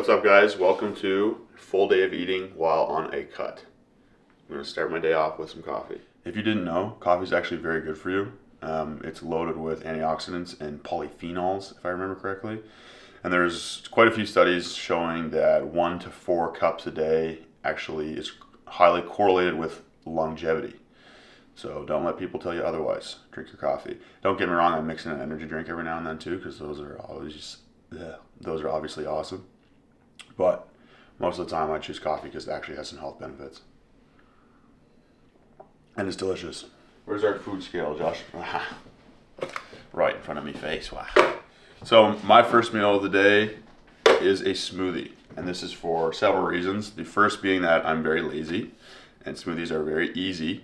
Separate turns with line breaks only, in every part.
What's up, guys? Welcome to a full day of eating while on a cut. I'm going to start my day off with some coffee. If you didn't know, coffee is actually very good for you. It's loaded with antioxidants and polyphenols, if I remember correctly. And there's quite a few studies showing that 1 to 4 cups a day actually is highly correlated with longevity. So don't let people tell you otherwise. Drink your coffee. Don't get me wrong, I mix in an energy drink every now and then too, because those are obviously awesome. But most of the time I choose coffee because it actually has some health benefits. And it's delicious. Where's our food scale, Josh? Right in front of me face. Wow. So my first meal of the day is a smoothie. And this is for several reasons. The first being that I'm very lazy and smoothies are very easy.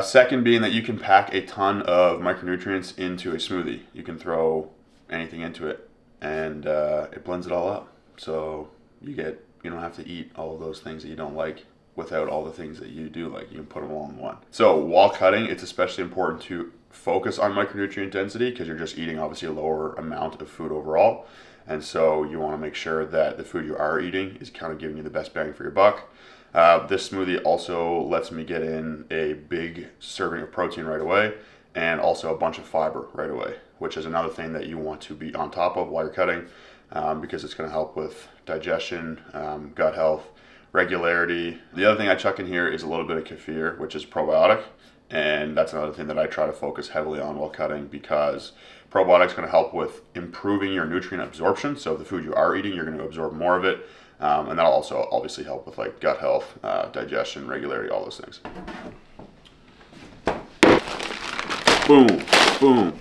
Second being that you can pack a ton of micronutrients into a smoothie. You can throw anything into it and it blends it all up. So you don't have to eat all of those things that you don't like without all the things that you do like. You can put them all in one. So while cutting, it's especially important to focus on micronutrient density because you're just eating obviously a lower amount of food overall. And so you want to make sure that the food you are eating is kind of giving you the best bang for your buck. This smoothie also lets me get in a big serving of protein right away and also a bunch of fiber right away, which is another thing that you want to be on top of while you're cutting because it's going to help with digestion, gut health, regularity. The other thing I chuck in here is a little bit of kefir, which is probiotic, and that's another thing that I try to focus heavily on while cutting because probiotic is going to help with improving your nutrient absorption. So the food you are eating, you're going to absorb more of it. And that'll also obviously help with like gut health, digestion, regularity, all those things. Boom, boom,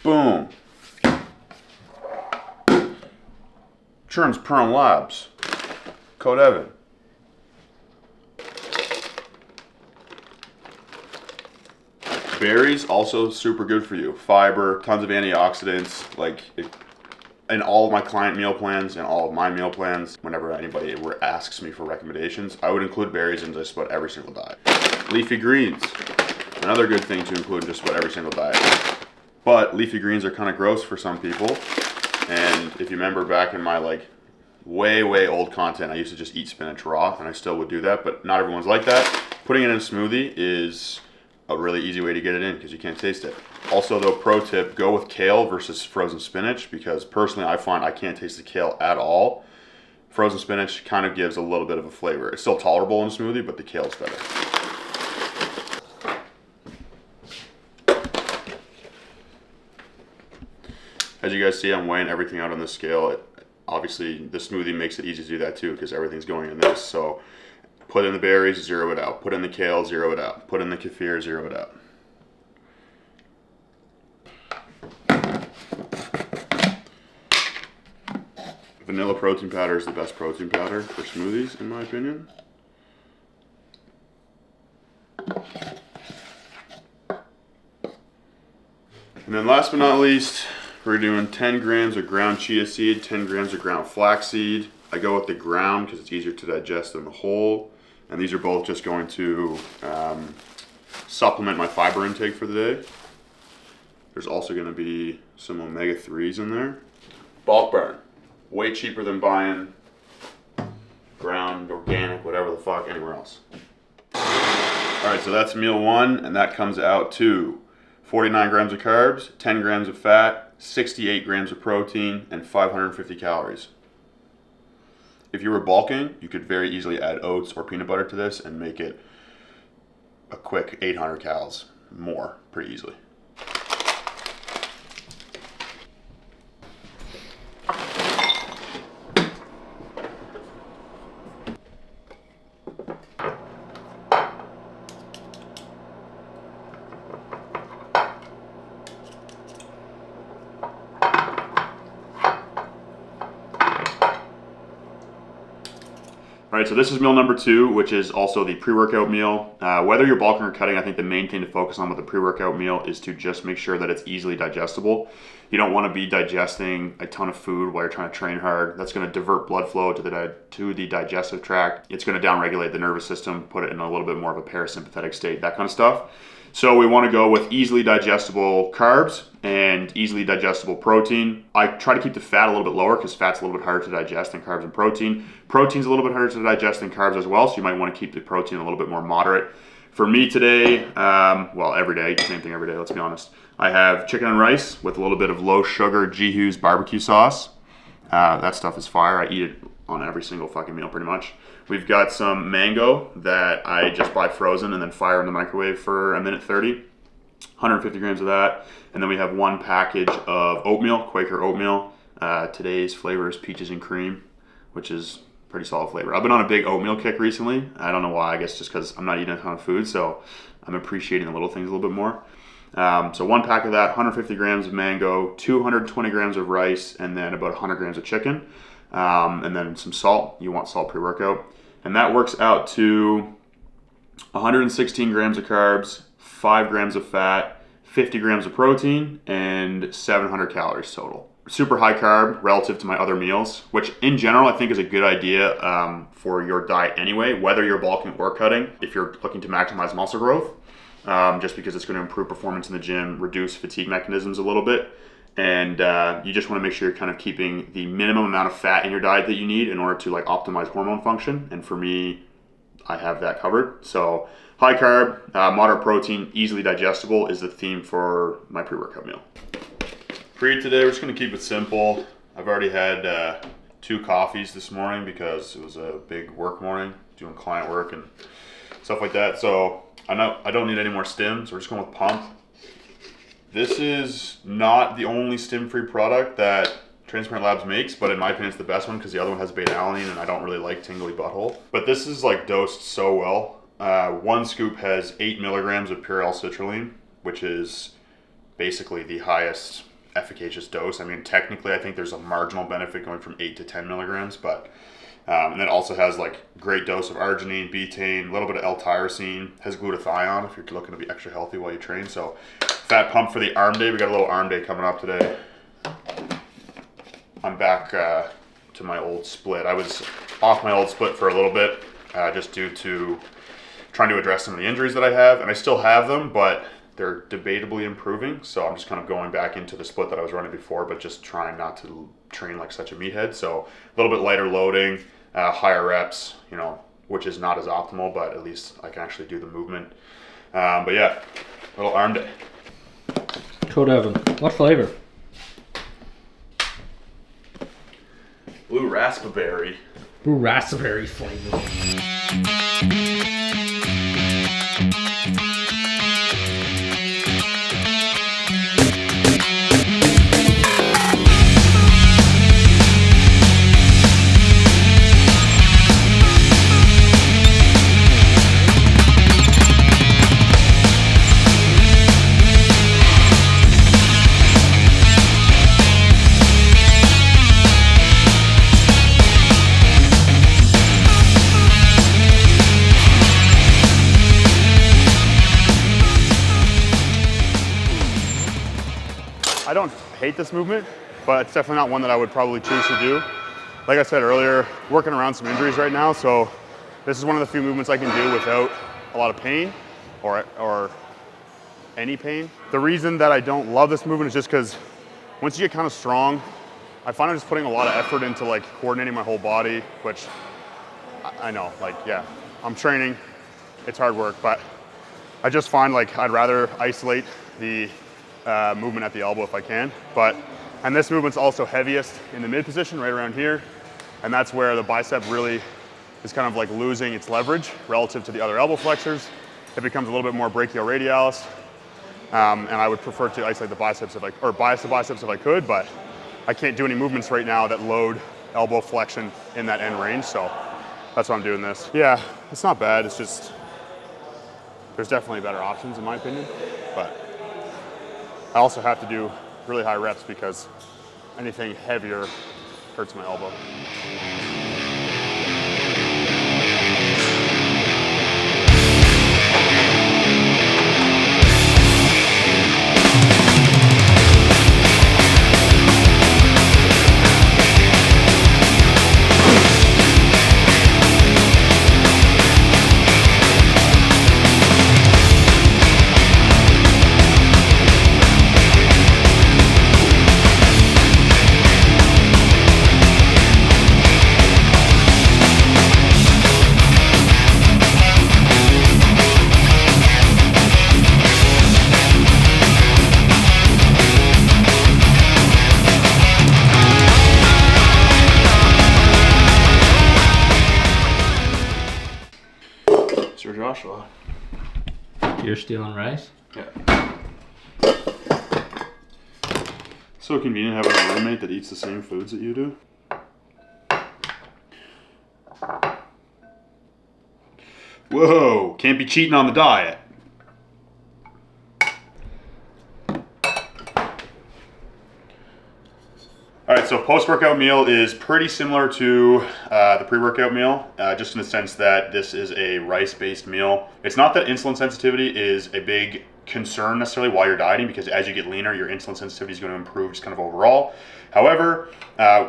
boom. Transparent-Labs. Code Evan. Berries also super good for you. Fiber, tons of antioxidants, in all of my client meal plans and all of my meal plans, whenever anybody asks me for recommendations, I would include berries in just about every single diet. Leafy greens, another good thing to include in just about every single diet. But leafy greens are kind of gross for some people. And if you remember back in my way old content, I used to just eat spinach raw, and I still would do that, but not everyone's like that. Putting it in a smoothie is a really easy way to get it in because you can't taste it. Also though, pro tip, go with kale versus frozen spinach because personally I find I can't taste the kale at all. Frozen spinach kind of gives a little bit of a flavor. It's still tolerable in a smoothie, but the kale's better. As you guys see, I'm weighing everything out on the scale. Obviously the smoothie makes it easy to do that too because everything's going in this. So put in the berries, zero it out. Put in the kale, zero it out. Put in the kefir, zero it out. Vanilla protein powder is the best protein powder for smoothies, in my opinion. And then last but not least, we're doing 10 grams of ground chia seed, 10 grams of ground flaxseed. I go with the ground because it's easier to digest than the whole. And these are both just going to supplement my fiber intake for the day. There's also going to be some omega-3s in there. Bulk burn. Way cheaper than buying ground, organic, whatever the fuck, anywhere else. Alright, so that's meal one, and that comes out to 49 grams of carbs, 10 grams of fat, 68 grams of protein, and 550 calories. If you were bulking, you could very easily add oats or peanut butter to this and make it a quick 800 calories more pretty easily. All right, so this is meal number 2, which is also the pre-workout meal. Whether you're bulking or cutting, I think the main thing to focus on with the pre-workout meal is to just make sure that it's easily digestible. You don't want to be digesting a ton of food while you're trying to train hard. That's going to divert blood flow to the digestive tract. It's going to downregulate the nervous system, put it in a little bit more of a parasympathetic state, that kind of stuff. So we want to go with easily digestible carbs and easily digestible protein. I try to keep the fat a little bit lower because fat's a little bit harder to digest than carbs and protein. Protein's a little bit harder to digest than carbs as well, so you might want to keep the protein a little bit more moderate. For me today, well, every day, same thing every day, let's be honest. I have chicken and rice with a little bit of low sugar G-Hughes barbecue sauce. That stuff is fire. I eat it on every single fucking meal pretty much. We've got some mango that I just buy frozen and then fire in the microwave for a minute 30. 150 grams of that. And then we have one package of oatmeal, Quaker oatmeal. Today's flavor is peaches and cream, which is pretty solid flavor. I've been on a big oatmeal kick recently. I don't know why, I guess just because I'm not eating a ton of food, so I'm appreciating the little things a little bit more. So one pack of that, 150 grams of mango, 220 grams of rice, and then about 100 grams of chicken. And then some salt. You want salt pre-workout. And that works out to 116 grams of carbs, 5 grams of fat, 50 grams of protein, and 700 calories total. Super high carb relative to my other meals, which in general I think is a good idea for your diet anyway, whether you're bulking or cutting, if you're looking to maximize muscle growth, just because it's going to improve performance in the gym, reduce fatigue mechanisms a little bit, and you just want to make sure you're kind of keeping the minimum amount of fat in your diet that you need in order to like optimize hormone function. And for me, I have that covered. So high carb, moderate protein, easily digestible is the theme for my pre-workout meal. Pre today, we're just going to keep it simple. I've already had 2 coffees this morning because it was a big work morning, doing client work and stuff like that. So I don't need any more stims. We're just going with pump. This is not the only stim-free product that Transparent Labs makes, but in my opinion, it's the best one because the other one has beta-alanine and I don't really like tingly butthole. But this is like dosed so well. 1 scoop has 8 milligrams of pure L-citrulline, which is basically the highest efficacious dose. I mean, technically, I think there's a marginal benefit going from 8 to 10 milligrams, but and then also has like great dose of arginine, betaine, a little bit of L-tyrosine, has glutathione if you're looking to be extra healthy while you train. So fat pump for the arm day. We got a little arm day coming up today. I'm back to my old split. I was off my old split for a little bit just due to trying to address some of the injuries that I have, and I still have them, but they're debatably improving. So I'm just kind of going back into the split that I was running before, but just trying not to train like such a meathead. So a little bit lighter loading, higher reps, you know, which is not as optimal, but at least I can actually do the movement. But yeah, little arm day.
Code Evan. What flavor?
Blue raspberry.
Blue raspberry flavor.
I don't hate this movement, but it's definitely not one that I would probably choose to do. Like I said earlier, working around some injuries right now, so this is one of the few movements I can do without a lot of pain or any pain. The reason that I don't love this movement is just because once you get kind of strong, I find I'm just putting a lot of effort into like coordinating my whole body, which I know, like, yeah, I'm training, it's hard work, but I just find like I'd rather isolate the movement at the elbow if I can. And this movement's also heaviest in the mid position, right around here. And that's where the bicep really is kind of like losing its leverage relative to the other elbow flexors. It becomes a little bit more brachioradialis. And I would prefer to isolate the biceps or bias the biceps if I could, but I can't do any movements right now that load elbow flexion in that end range. So that's why I'm doing this. Yeah, it's not bad. It's just, there's definitely better options in my opinion, but I also have to do really high reps because anything heavier hurts my elbow.
Sir Joshua.
You're stealing rice?
Yeah. So convenient having a roommate that eats the same foods that you do. Whoa, can't be cheating on the diet. All right, so post-workout meal is pretty similar to the pre-workout meal, just in the sense that this is a rice-based meal. It's not that insulin sensitivity is a big concern necessarily while you're dieting, because as you get leaner, your insulin sensitivity is going to improve just kind of overall. However,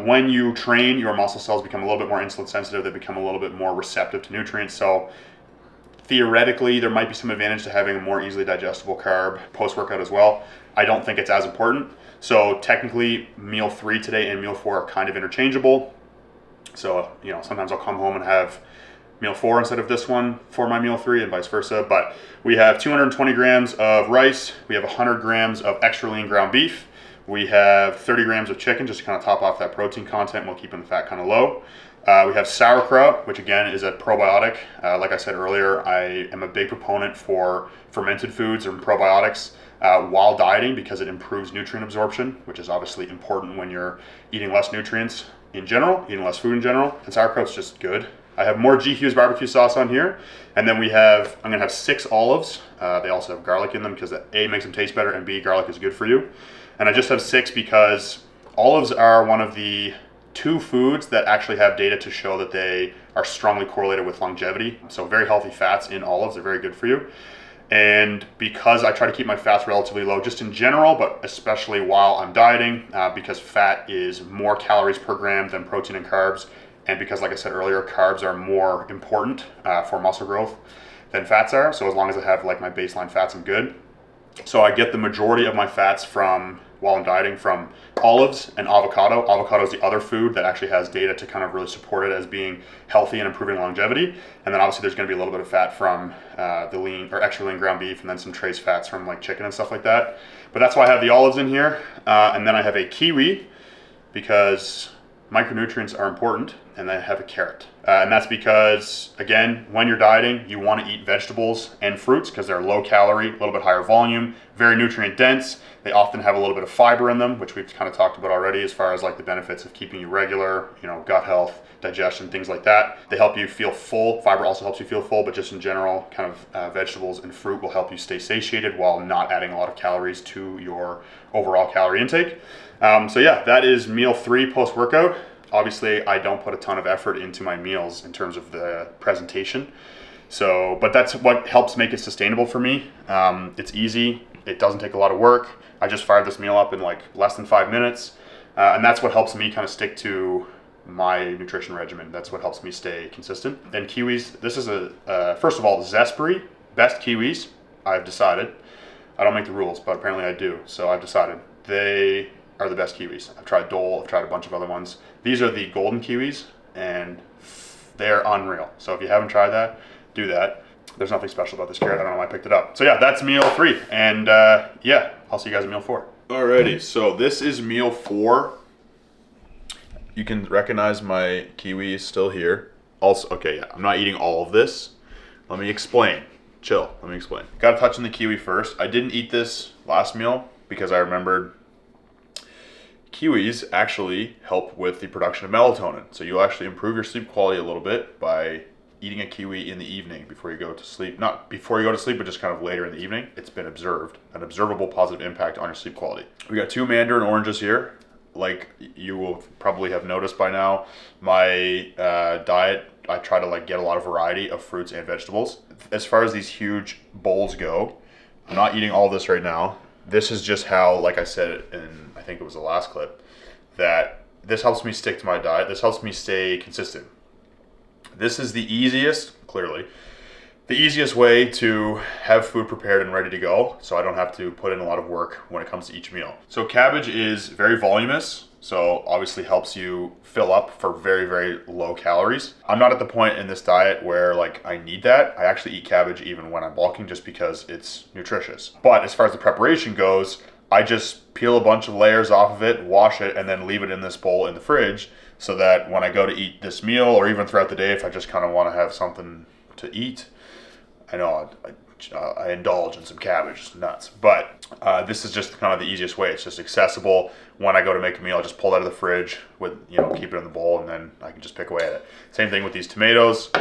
when you train, your muscle cells become a little bit more insulin sensitive. They become a little bit more receptive to nutrients. So theoretically, there might be some advantage to having a more easily digestible carb post-workout as well. I don't think it's as important. So technically, meal 3 today and meal 4 are kind of interchangeable. So, you know, sometimes I'll come home and have meal 4 instead of this one for my meal 3 and vice versa. But we have 220 grams of rice. We have 100 grams of extra lean ground beef. We have 30 grams of chicken, just to kind of top off that protein content while keeping the fat kind of low. We have sauerkraut, which again is a probiotic. Like I said earlier, I am a big proponent for fermented foods and probiotics while dieting, because it improves nutrient absorption, which is obviously important when you're eating less nutrients in general, eating less food in general. And sauerkraut's just good. I have more GQ's barbecue sauce on here. And then I'm gonna have 6 olives. They also have garlic in them because A, makes them taste better, and B, garlic is good for you. And I just have 6 because olives are one of the 2 foods that actually have data to show that they are strongly correlated with longevity. So very healthy fats in olives are very good for you. And because I try to keep my fats relatively low just in general, but especially while I'm dieting, because fat is more calories per gram than protein and carbs, and because, like I said earlier, carbs are more important for muscle growth than fats are. So as long as I have like my baseline fats, I'm good. So I get the majority of my fats while I'm dieting from olives and avocado. Avocado is the other food that actually has data to kind of really support it as being healthy and improving longevity. And then obviously there's going to be a little bit of fat from the lean or extra lean ground beef, and then some trace fats from like chicken and stuff like that. But that's why I have the olives in here. And then I have a kiwi, because micronutrients are important, and I have a carrot. And that's because, again, when you're dieting, you want to eat vegetables and fruits because they're low calorie, a little bit higher volume, very nutrient dense. They often have a little bit of fiber in them, which we've kind of talked about already as far as like the benefits of keeping you regular, you know, gut health, digestion, things like that. They help you feel full. Fiber also helps you feel full, but just in general, kind of vegetables and fruit will help you stay satiated while not adding a lot of calories to your overall calorie intake. So yeah, that is meal 3 post-workout. Obviously, I don't put a ton of effort into my meals in terms of the presentation. So, but that's what helps make it sustainable for me. It's easy. It doesn't take a lot of work. I just fired this meal up in like less than 5 minutes. And that's what helps me kind of stick to my nutrition regimen. That's what helps me stay consistent. And kiwis, this is first of all, Zespri, best kiwis, I've decided. I don't make the rules, but apparently I do. So I've decided they are the best kiwis. I've tried Dole, I've tried a bunch of other ones. These are the golden kiwis, and they're unreal. So if you haven't tried that, do that. There's nothing special about this carrot. I don't know why I picked it up. So yeah, that's meal 3. And yeah, I'll see you guys at meal 4. Alrighty, so this is meal 4. You can recognize my kiwi is still here. Also, okay, yeah, I'm not eating all of this. Let me explain. Chill, let me explain. Gotta touch on the kiwi first. I didn't eat this last meal because I remembered kiwis actually help with the production of melatonin. So you'll actually improve your sleep quality a little bit by eating a kiwi in the evening before you go to sleep. Not before you go to sleep, but just kind of later in the evening. It's been observed, an observable positive impact on your sleep quality. We got 2 mandarin oranges here. Like you will probably have noticed by now, my diet, I try to like get a lot of variety of fruits and vegetables. As far as these huge bowls go, I'm not eating all this right now. This is just how, like I said in, I think it was the last clip, that this helps me stick to my diet. This helps me stay consistent. This is the easiest, clearly, the easiest way to have food prepared and ready to go, so I don't have to put in a lot of work when it comes to each meal. So cabbage is very voluminous, so obviously helps you fill up for very, very low calories. I'm not at the point in this diet where like I need that. I actually eat cabbage even when I'm bulking just because it's nutritious. But as far as the preparation goes, I just peel a bunch of layers off of it, wash it, and then leave it in this bowl in the fridge so that when I go to eat this meal, or even throughout the day if I just kind of want to have something to eat, I know I indulge in some cabbage, it's nuts. But this is just kind of the easiest way. It's just accessible. When I go to make a meal, I just pull it out of the fridge with, keep it in the bowl, and then I can just pick away at it. Same thing with these tomatoes.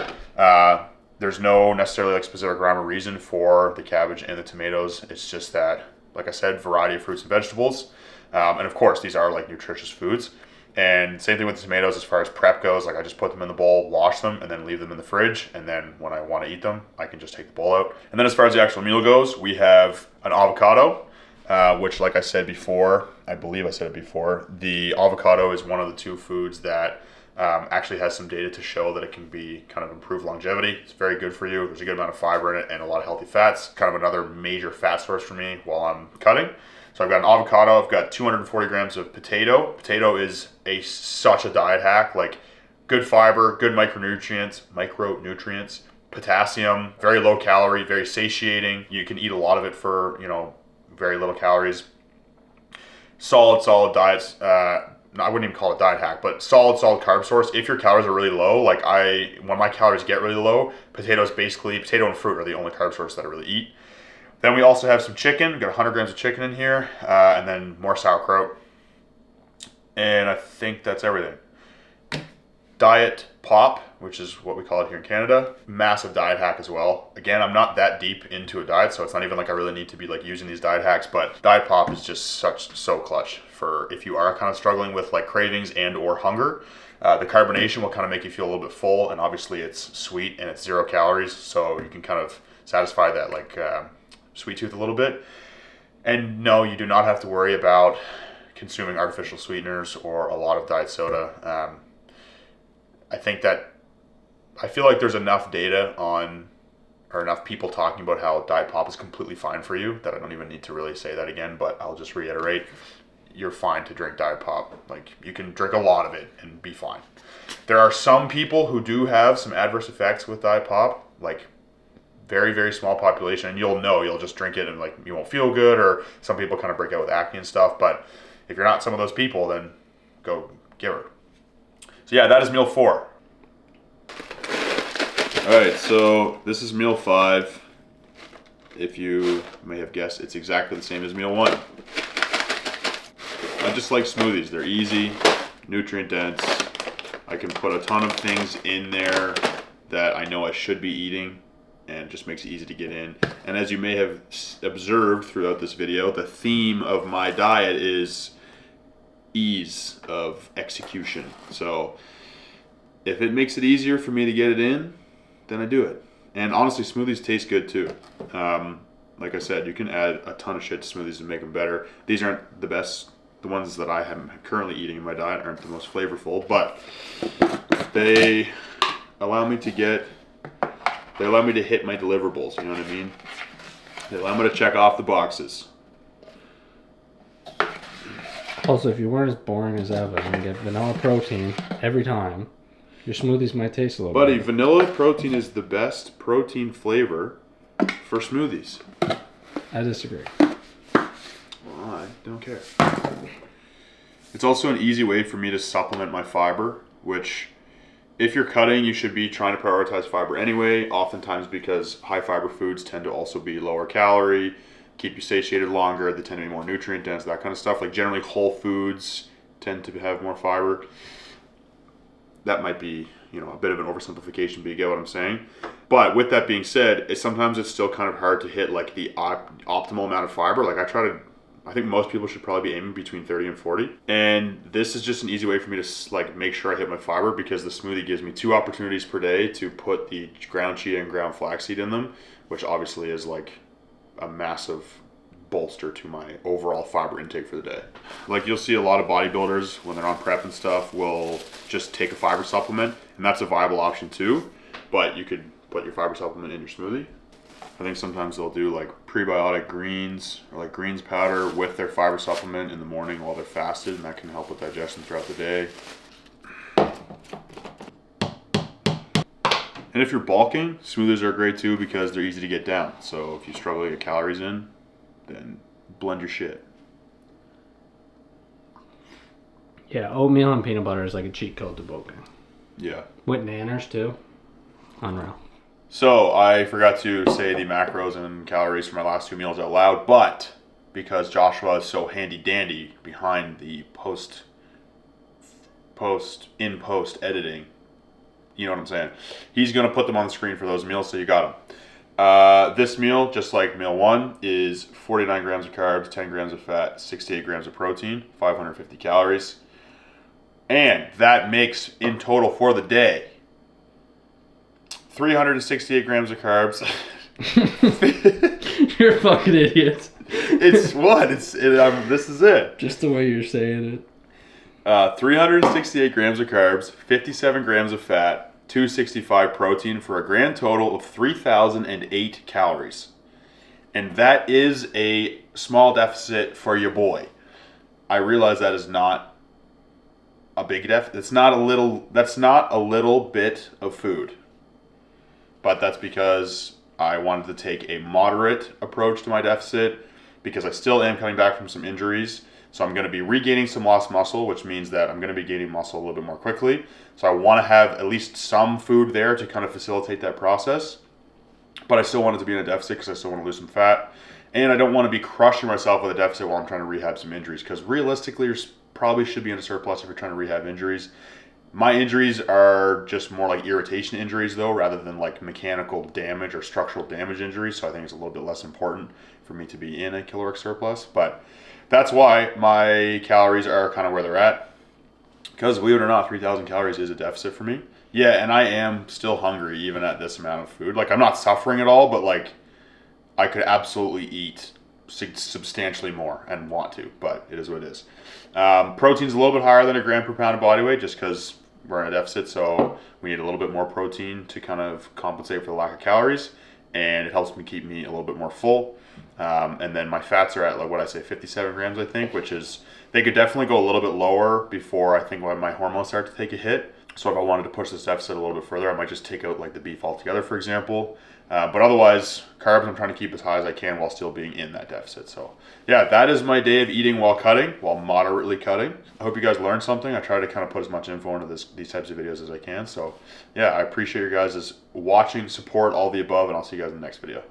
There's no necessarily like specific rhyme or reason for the cabbage and the tomatoes. It's just that, like I said, variety of fruits and vegetables. And of course, these are like nutritious foods. And same thing with the tomatoes as far as prep goes. Like I just put them in the bowl, wash them, and then leave them in the fridge. And then when I want to eat them, I can just take the bowl out. And then as far as the actual meal goes, we have an avocado, which like I said before, I believe I said it before, the avocado is one of the 2 foods that actually has some data to show that it can be kind of improve longevity. It's very good for you. There's a good amount of fiber in it and a lot of healthy fats. Kind of another major fat source for me while I'm cutting. So I've got an avocado, I've got 240 grams of potato. Potato is such a diet hack, like good fiber, good micronutrients, potassium, very low calorie, very satiating. You can eat a lot of it for, very little calories. Solid diets. I wouldn't even call it diet hack, but solid carb source. If your calories are really low, like when my calories get really low, potato and fruit are the only carb source that I really eat. Then we also have some chicken. We've got 100 grams of chicken in here, and then more sauerkraut. And I think that's everything. Diet Pop, which is what we call it here in Canada. Massive diet hack as well. Again, I'm not that deep into a diet, so it's not even like I really need to be like using these diet hacks, but Diet Pop is just so clutch for if you are kind of struggling with like cravings and or hunger. The carbonation will kind of make you feel a little bit full, and obviously it's sweet and it's 0 calories, so you can kind of satisfy that like sweet tooth a little bit. And no, you do not have to worry about consuming artificial sweeteners or a lot of diet soda. I feel like there's enough data or enough people talking about how Diet Pop is completely fine for you that I don't even need to really say that again, but I'll just reiterate, you're fine to drink Diet Pop. Like, you can drink a lot of it and be fine. There are some people who do have some adverse effects with Diet Pop, like very, very small population, and you'll just drink it and like you won't feel good, or some people kind of break out with acne and stuff, but if you're not some of those people, then go give her. So yeah, that is meal 4. All right, so this is meal 5. If you may have guessed, it's exactly the same as meal 1. I just like smoothies. They're easy, nutrient dense. I can put a ton of things in there that I know I should be eating, and it just makes it easy to get in. And as you may have observed throughout this video, the theme of my diet is ease of execution. So if it makes it easier for me to get it in, then I do it. And honestly, smoothies taste good too. Like I said, you can add a ton of shit to smoothies and make them better. These aren't the best. The ones that I am currently eating in my diet aren't the most flavorful, but they allow me to hit my deliverables, you know what I mean? They allow me to check off the boxes.
Also, if you weren't as boring as Evan and get vanilla protein every time, your smoothies might taste a little
Buddy,
better.
vanilla protein is the best protein flavor for smoothies.
I disagree.
Well, I don't care. It's also an easy way for me to supplement my fiber, which if you're cutting, you should be trying to prioritize fiber anyway, oftentimes because high fiber foods tend to also be lower calorie, keep you satiated longer, they tend to be more nutrient dense, that kind of stuff. Like generally whole foods tend to have more fiber. That might be, a bit of an oversimplification, but you get what I'm saying. But with that being said, sometimes it's still kind of hard to hit like the optimal amount of fiber. Like I think most people should probably be aiming between 30 and 40. And this is just an easy way for me to like make sure I hit my fiber, because the smoothie gives me 2 opportunities per day to put the ground chia and ground flaxseed in them, which obviously is like a massive bolster to my overall fiber intake for the day. Like you'll see a lot of bodybuilders when they're on prep and stuff will just take a fiber supplement, and that's a viable option too, but you could put your fiber supplement in your smoothie. I think sometimes they'll do like prebiotic greens or like greens powder with their fiber supplement in the morning while they're fasted, and that can help with digestion throughout the day. And if you're bulking, smoothies are great too because they're easy to get down. So if you struggle to get calories in, then blend your shit.
Yeah, oatmeal and peanut butter is like a cheat code to bulking.
Yeah.
With nanners too. Unreal.
So I forgot to say the macros and calories for my last 2 meals out loud, but because Joshua is so handy dandy behind the post editing, you know what I'm saying, he's going to put them on the screen for those meals, so you got them. This meal, just like meal 1, is 49 grams of carbs, 10 grams of fat, 68 grams of protein, 550 calories. And that makes, in total for the day, 368 grams of carbs.
You're a fucking idiot.
It's what? This is it.
Just the way you're saying it.
368 grams of carbs, 57 grams of fat, 265 protein for a grand total of 3,008 calories. And that is a small deficit for your boy. I realize that is not a big deficit. That's not a little bit of food. But that's because I wanted to take a moderate approach to my deficit because I still am coming back from some injuries. So I'm going to be regaining some lost muscle, which means that I'm going to be gaining muscle a little bit more quickly. So I want to have at least some food there to kind of facilitate that process. But I still want it to be in a deficit because I still want to lose some fat. And I don't want to be crushing myself with a deficit while I'm trying to rehab some injuries, because realistically, you probably should be in a surplus if you're trying to rehab injuries. My injuries are just more like irritation injuries though, rather than like mechanical damage or structural damage injuries. So I think it's a little bit less important for me to be in a caloric surplus. But that's why my calories are kind of where they're at. Because believe it or not, 3,000 calories is a deficit for me. Yeah, and I am still hungry even at this amount of food. Like I'm not suffering at all, but like I could absolutely eat substantially more and want to, but it is what it is. Protein's a little bit higher than a gram per pound of body weight just because we're in a deficit, so we need a little bit more protein to kind of compensate for the lack of calories, and it helps me keep me a little bit more full. And then my fats are at, like, what I say, 57 grams, I think, which is, they could definitely go a little bit lower before I think when my hormones start to take a hit. So if I wanted to push this deficit a little bit further, I might just take out like the beef altogether, for example. But otherwise, carbs I'm trying to keep as high as I can while still being in that deficit. So yeah, that is my day of eating while cutting, while moderately cutting. I hope you guys learned something. I try to kind of put as much info into these types of videos as I can. So yeah, I appreciate your guys' watching, support, all the above, and I'll see you guys in the next video.